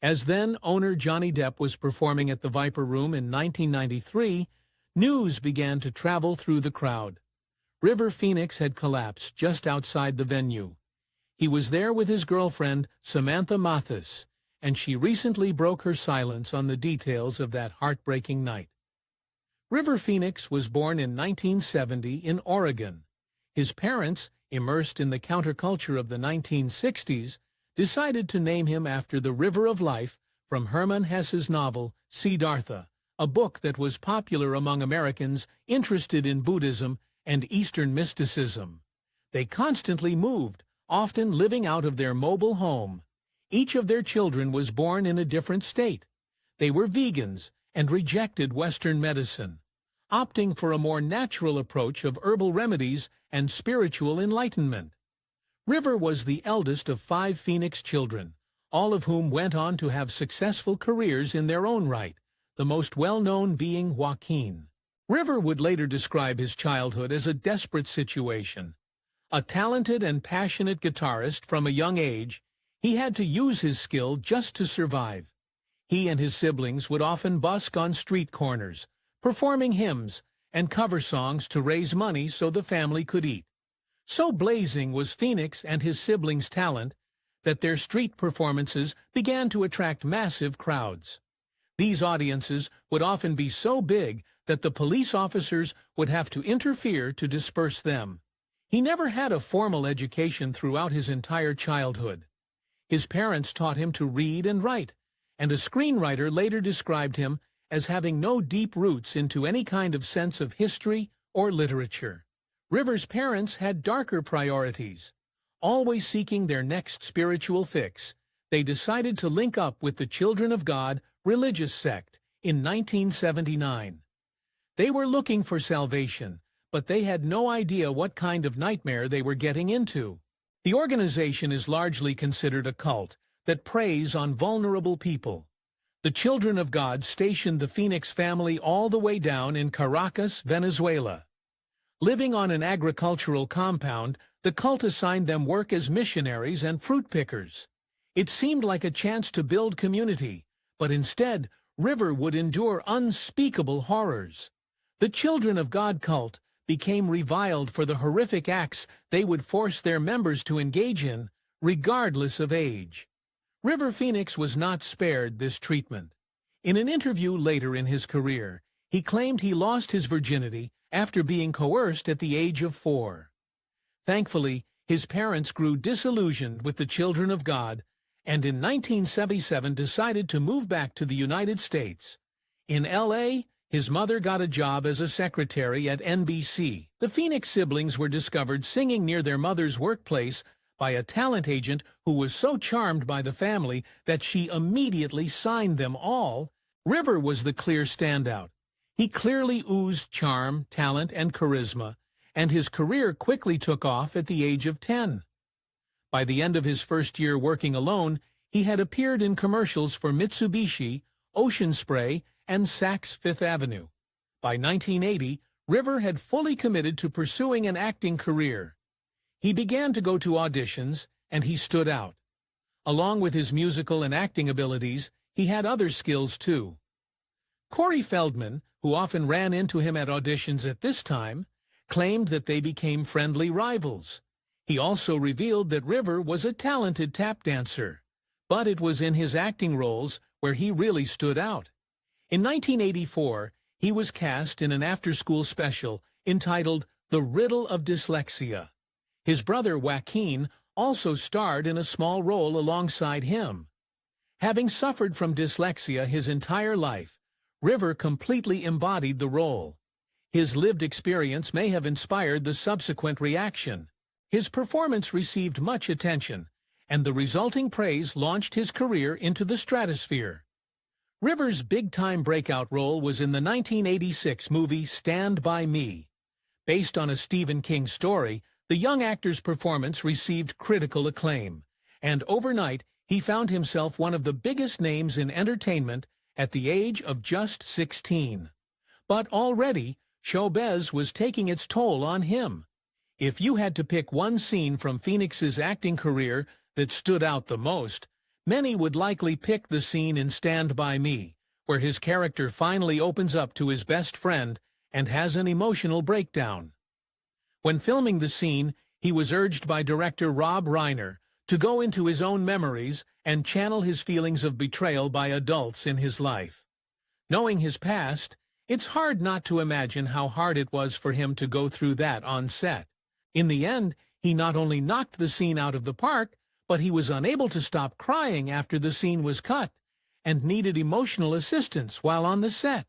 As then-owner Johnny Depp was performing at the Viper Room in 1993, news began to travel through the crowd. River Phoenix had collapsed just outside the venue. He was there with his girlfriend, Samantha Mathis, and she recently broke her silence on the details of that heartbreaking night. River Phoenix was born in 1970 in Oregon. His parents, immersed in the counterculture of the 1960s, decided to name him after the River of Life from Hermann Hesse's novel Siddhartha, a book that was popular among Americans interested in Buddhism and Eastern mysticism. They constantly moved, often living out of their mobile home. Each of their children was born in a different state. They were vegans and rejected Western medicine, opting for a more natural approach of herbal remedies and spiritual enlightenment. River was the eldest of 5 Phoenix children, all of whom went on to have successful careers in their own right, the most well-known being Joaquin. River would later describe his childhood as a desperate situation. A talented and passionate guitarist from a young age, he had to use his skill just to survive. He and his siblings would often busk on street corners, performing hymns and cover songs to raise money so the family could eat. So blazing was Phoenix and his siblings' talent that their street performances began to attract massive crowds. These audiences would often be so big that the police officers would have to interfere to disperse them. He never had a formal education throughout his entire childhood. His parents taught him to read and write, and a screenwriter later described him as having no deep roots into any kind of sense of history or literature. River's parents had darker priorities. Always seeking their next spiritual fix, they decided to link up with the Children of God religious sect in 1979. They were looking for salvation, but they had no idea what kind of nightmare they were getting into. The organization is largely considered a cult that preys on vulnerable people. The Children of God stationed the Phoenix family all the way down in Caracas, Venezuela. Living on an agricultural compound, the cult assigned them work as missionaries and fruit pickers. It seemed like a chance to build community, but instead, River would endure unspeakable horrors. The Children of God cult became reviled for the horrific acts they would force their members to engage in, regardless of age. River Phoenix was not spared this treatment. In an interview later in his career, he claimed he lost his virginity after being coerced at the age of 4. Thankfully, his parents grew disillusioned with the Children of God and in 1977 decided to move back to the United States. In L.A., his mother got a job as a secretary at NBC. The Phoenix siblings were discovered singing near their mother's workplace by a talent agent who was so charmed by the family that she immediately signed them all. River was the clear standout. He clearly oozed charm, talent, and charisma, and his career quickly took off at the age of 10. By the end of his first year working alone, he had appeared in commercials for Mitsubishi, Ocean Spray, and Saks Fifth Avenue. By 1980, River had fully committed to pursuing an acting career. He began to go to auditions, and he stood out. Along with his musical and acting abilities, he had other skills too. Corey Feldman, who often ran into him at auditions at this time, claimed that they became friendly rivals. He also revealed that River was a talented tap dancer, but it was in his acting roles where he really stood out. In 1984, he was cast in an after-school special entitled The Riddle of Dyslexia. His brother Joaquin also starred in a small role alongside him. Having suffered from dyslexia his entire life, River completely embodied the role. His lived experience may have inspired the subsequent reaction. His performance received much attention, and the resulting praise launched his career into the stratosphere. River's big-time breakout role was in the 1986 movie Stand By Me. Based on a Stephen King story, the young actor's performance received critical acclaim, and overnight he found himself one of the biggest names in entertainment at the age of just 16. But already, showbiz was taking its toll on him. If you had to pick one scene from Phoenix's acting career that stood out the most, Many would likely pick the scene in Stand By Me, where his character finally opens up to his best friend and has an emotional breakdown. When filming the scene, he was urged by director Rob Reiner to go into his own memories and channel his feelings of betrayal by adults in his life. Knowing his past, it's hard not to imagine how hard it was for him to go through that on set. In the end, he not only knocked the scene out of the park, but he was unable to stop crying after the scene was cut, and needed emotional assistance while on the set.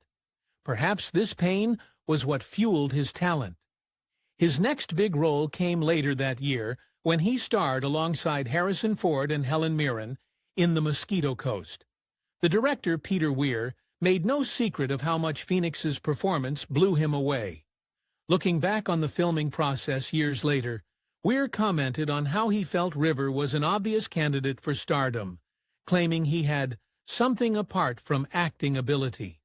Perhaps this pain was what fueled his talent. His next big role came later that year when he starred alongside Harrison Ford and Helen Mirren in The Mosquito Coast. The director, Peter Weir, made no secret of how much Phoenix's performance blew him away. Looking back on the filming process years later, Weir commented on how he felt River was an obvious candidate for stardom, claiming he had something apart from acting ability.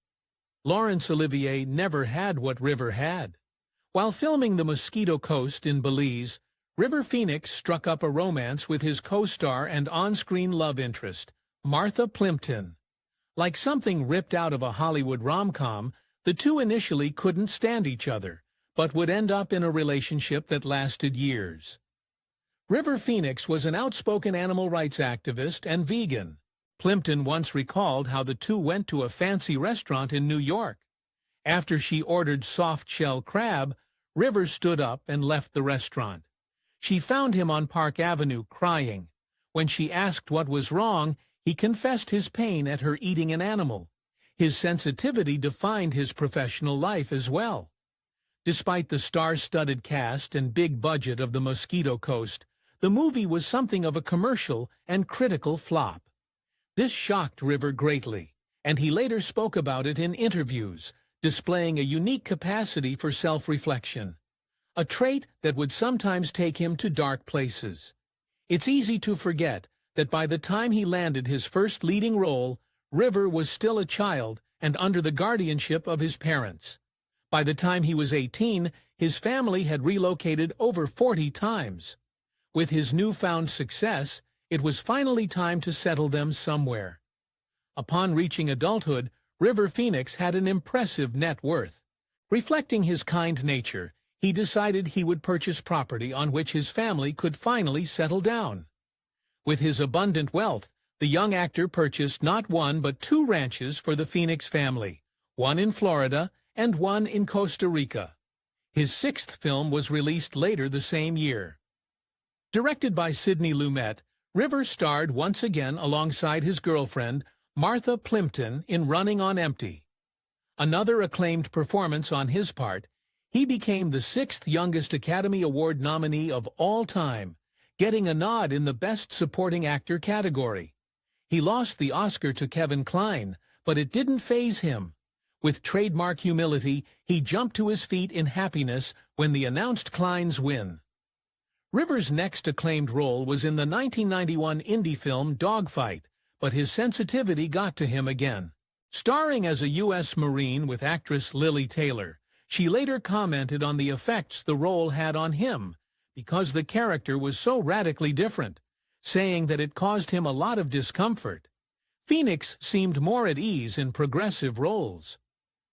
Laurence Olivier never had what River had. While filming The Mosquito Coast in Belize, River Phoenix struck up a romance with his co-star and on-screen love interest, Martha Plimpton. Like something ripped out of a Hollywood rom-com, the two initially couldn't stand each other, but would end up in a relationship that lasted years. River Phoenix was an outspoken animal rights activist and vegan. Plimpton once recalled how the two went to a fancy restaurant in New York. After she ordered soft-shell crab, River stood up and left the restaurant. She found him on Park Avenue crying. When she asked what was wrong, he confessed his pain at her eating an animal. His sensitivity defined his professional life as well. Despite the star-studded cast and big budget of The Mosquito Coast, the movie was something of a commercial and critical flop. This shocked River greatly, and he later spoke about it in interviews, displaying a unique capacity for self-reflection, a trait that would sometimes take him to dark places. It's easy to forget that by the time he landed his first leading role, River was still a child and under the guardianship of his parents. By the time he was 18, his family had relocated over 40 times. With his newfound success, it was finally time to settle them somewhere. Upon reaching adulthood, River Phoenix had an impressive net worth. Reflecting his kind nature, he decided he would purchase property on which his family could finally settle down. With his abundant wealth, the young actor purchased not one but 2 ranches for the Phoenix family, one in Florida and one in Costa Rica. His 6th film was released later the same year. Directed by Sidney Lumet, River starred once again alongside his girlfriend, Martha Plimpton, in Running on Empty. Another acclaimed performance on his part, he became the 6th youngest Academy Award nominee of all time, getting a nod in the Best Supporting Actor category. He lost the Oscar to Kevin Kline, but it didn't faze him. With trademark humility, he jumped to his feet in happiness when they announced Kline's win. River's next acclaimed role was in the 1991 indie film Dogfight, but his sensitivity got to him again. Starring as a U.S. Marine with actress Lily Taylor, she later commented on the effects the role had on him, because the character was so radically different, saying that it caused him a lot of discomfort. Phoenix seemed more at ease in progressive roles.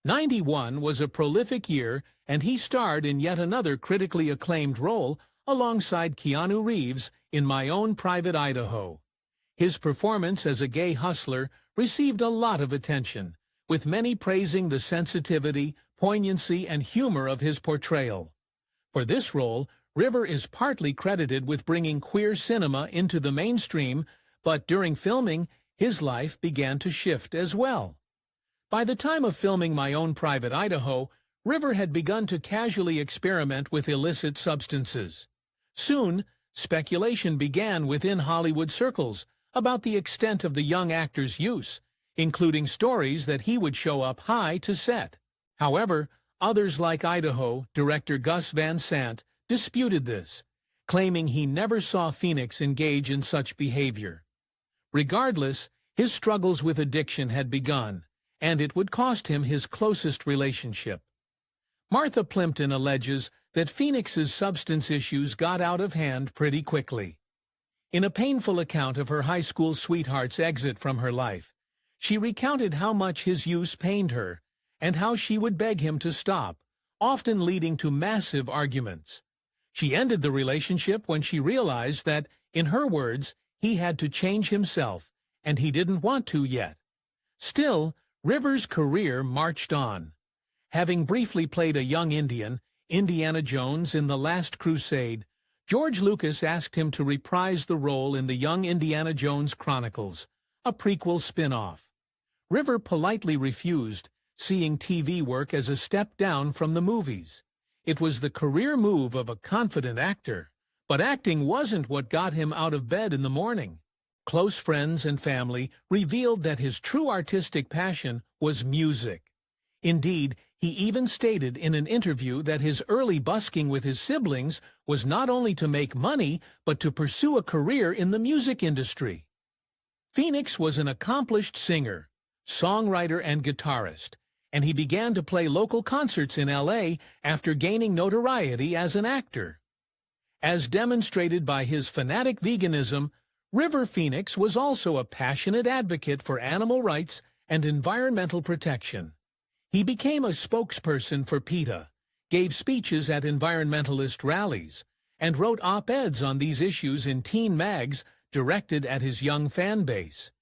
91 was a prolific year, and he starred in yet another critically acclaimed role alongside Keanu Reeves in My Own Private Idaho. His performance as a gay hustler received a lot of attention, with many praising the sensitivity, poignancy, and humor of his portrayal. For this role, River is partly credited with bringing queer cinema into the mainstream, but during filming, his life began to shift as well. By the time of filming My Own Private Idaho, River had begun to casually experiment with illicit substances. Soon, speculation began within Hollywood circles about the extent of the young actor's use, including stories that he would show up high to set. However, others like Idaho director Gus Van Sant disputed this, claiming he never saw Phoenix engage in such behavior. Regardless, his struggles with addiction had begun, and it would cost him his closest relationship. Martha Plimpton alleges that Phoenix's substance issues got out of hand pretty quickly. In a painful account of her high school sweetheart's exit from her life, she recounted how much his use pained her, and how she would beg him to stop, often leading to massive arguments. She ended the relationship when she realized that, in her words, he had to change himself, and he didn't want to yet. Still, River's career marched on. Having briefly played a young Indian, Indiana Jones, in The Last Crusade, George Lucas asked him to reprise the role in The Young Indiana Jones Chronicles, a prequel spin-off. River politely refused, seeing TV work as a step down from the movies. It was the career move of a confident actor, but acting wasn't what got him out of bed in the morning. Close friends and family revealed that his true artistic passion was music. Indeed, he even stated in an interview that his early busking with his siblings was not only to make money, but to pursue a career in the music industry. Phoenix was an accomplished singer, songwriter, and guitarist, and he began to play local concerts in L.A. after gaining notoriety as an actor. As demonstrated by his fanatic veganism, River Phoenix was also a passionate advocate for animal rights and environmental protection. He became a spokesperson for PETA, gave speeches at environmentalist rallies, and wrote op-eds on these issues in teen mags directed at his young fan base.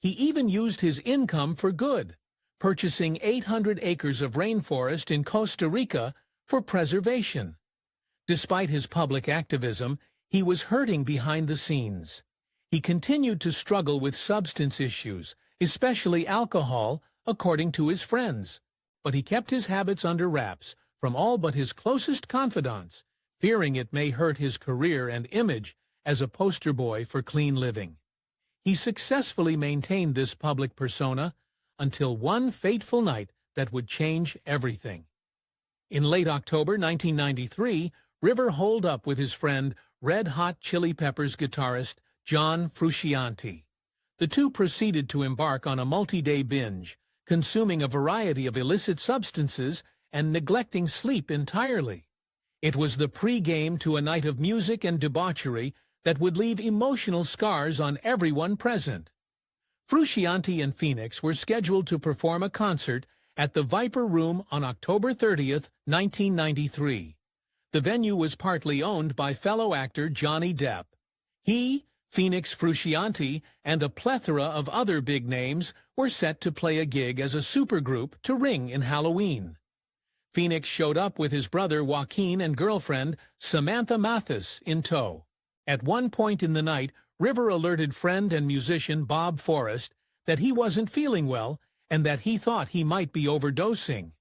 He even used his income for good, purchasing 800 acres of rainforest in Costa Rica for preservation. Despite his public activism, he was hurting behind the scenes. He continued to struggle with substance issues, especially alcohol, according to his friends. But he kept his habits under wraps from all but his closest confidants, fearing it may hurt his career and image as a poster boy for clean living. He successfully maintained this public persona until one fateful night that would change everything. In late October 1993, River holed up with his friend, Red Hot Chili Peppers guitarist John Frusciante. The two proceeded to embark on a multi-day binge, consuming a variety of illicit substances and neglecting sleep entirely. It was the pre-game to a night of music and debauchery that would leave emotional scars on everyone present. Frusciante and Phoenix were scheduled to perform a concert at the Viper Room on October 30th, 1993. The venue was partly owned by fellow actor Johnny Depp. He, Phoenix, Frusciante, and a plethora of other big names were set to play a gig as a supergroup to ring in Halloween. Phoenix showed up with his brother Joaquin and girlfriend Samantha Mathis in tow. At one point in the night, River alerted friend and musician Bob Forrest that he wasn't feeling well and that he thought he might be overdosing.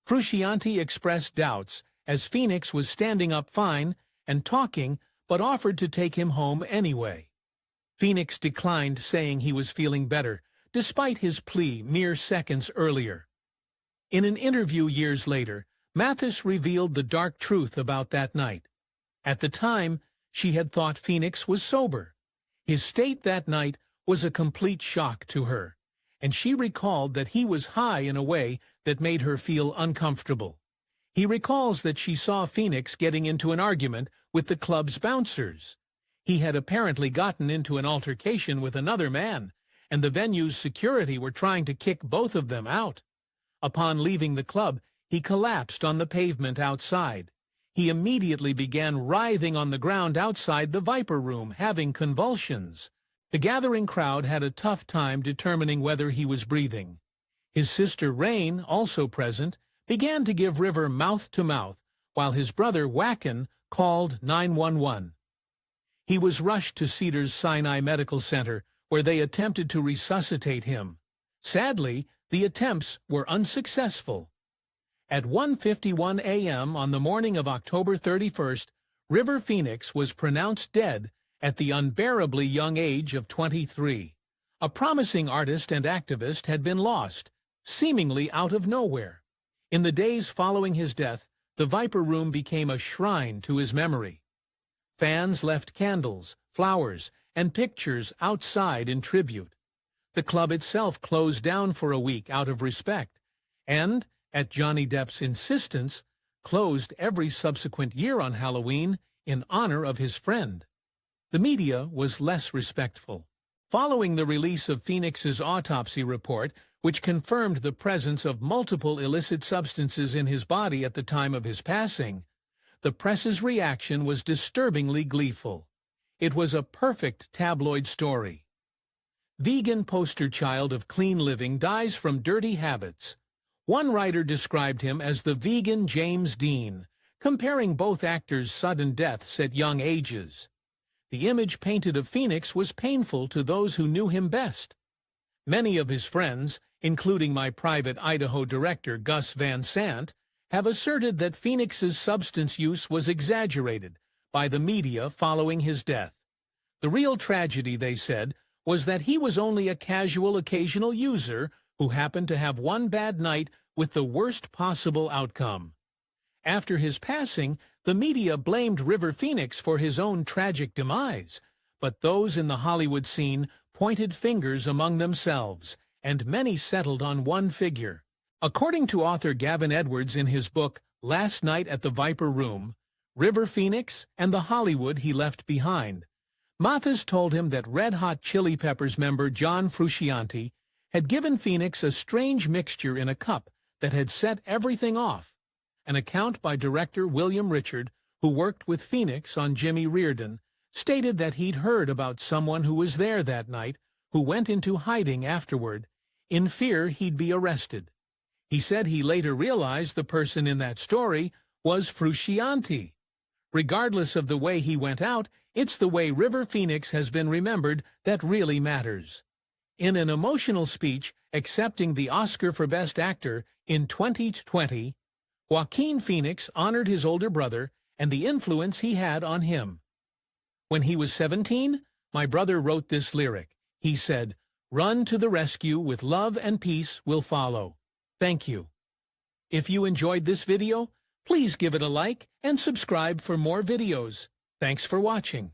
Frusciante expressed doubts as Phoenix was standing up fine and talking, but offered to take him home anyway. Phoenix declined, saying he was feeling better, despite his plea mere seconds earlier. In an interview years later, Mathis revealed the dark truth about that night. At the time, she had thought Phoenix was sober. His state that night was a complete shock to her, and she recalled that he was high in a way that made her feel uncomfortable. He recalls that she saw Phoenix getting into an argument with the club's bouncers. He had apparently gotten into an altercation with another man, and the venue's security were trying to kick both of them out. Upon leaving the club, he collapsed on the pavement outside. He immediately began writhing on the ground outside the Viper Room, having convulsions. The gathering crowd had a tough time determining whether he was breathing. His sister Rain, also present, began to give River mouth-to-mouth, while his brother Joaquin called 911. He was rushed to Cedars-Sinai Medical Center, where they attempted to resuscitate him. Sadly, the attempts were unsuccessful. At 1:51 a.m. on the morning of October 31st, River Phoenix was pronounced dead at the unbearably young age of 23. A promising artist and activist had been lost, seemingly out of nowhere. In the days following his death, the Viper Room became a shrine to his memory. Fans left candles, flowers, and pictures outside in tribute. The club itself closed down for a week out of respect, and, at Johnny Depp's insistence, closed every subsequent year on Halloween in honor of his friend. The media was less respectful. Following the release of Phoenix's autopsy report, which confirmed the presence of multiple illicit substances in his body at the time of his passing, the press's reaction was disturbingly gleeful. It was a perfect tabloid story. Vegan poster child of clean living dies from dirty habits. One writer described him as the vegan James Dean, comparing both actors' sudden deaths at young ages. The image painted of Phoenix was painful to those who knew him best. Many of his friends, including my private Idaho director Gus Van Sant, have asserted that Phoenix's substance use was exaggerated by the media following his death. The real tragedy, they said, was that he was only a casual occasional user who happened to have one bad night with the worst possible outcome. After his passing, the media blamed River Phoenix for his own tragic demise, but those in the Hollywood scene pointed fingers among themselves, and many settled on one figure. According to author Gavin Edwards in his book Last Night at the Viper Room, River Phoenix and the Hollywood he left behind, Mathis told him that Red Hot Chili Peppers member John Frusciante had given Phoenix a strange mixture in a cup that had set everything off. An account by director William Richard, who worked with Phoenix on Jimmy Reardon, stated that he'd heard about someone who was there that night who went into hiding afterward, in fear he'd be arrested. He said he later realized the person in that story was Frusciante. Regardless of the way he went out, it's the way River Phoenix has been remembered that really matters. In an emotional speech accepting the Oscar for Best Actor in 2020, Joaquin Phoenix honored his older brother and the influence he had on him. When he was 17, my brother wrote this lyric. He said, "Run to the rescue with love and peace will follow." Thank you. If you enjoyed this video, please give it a like and subscribe for more videos. Thanks for watching.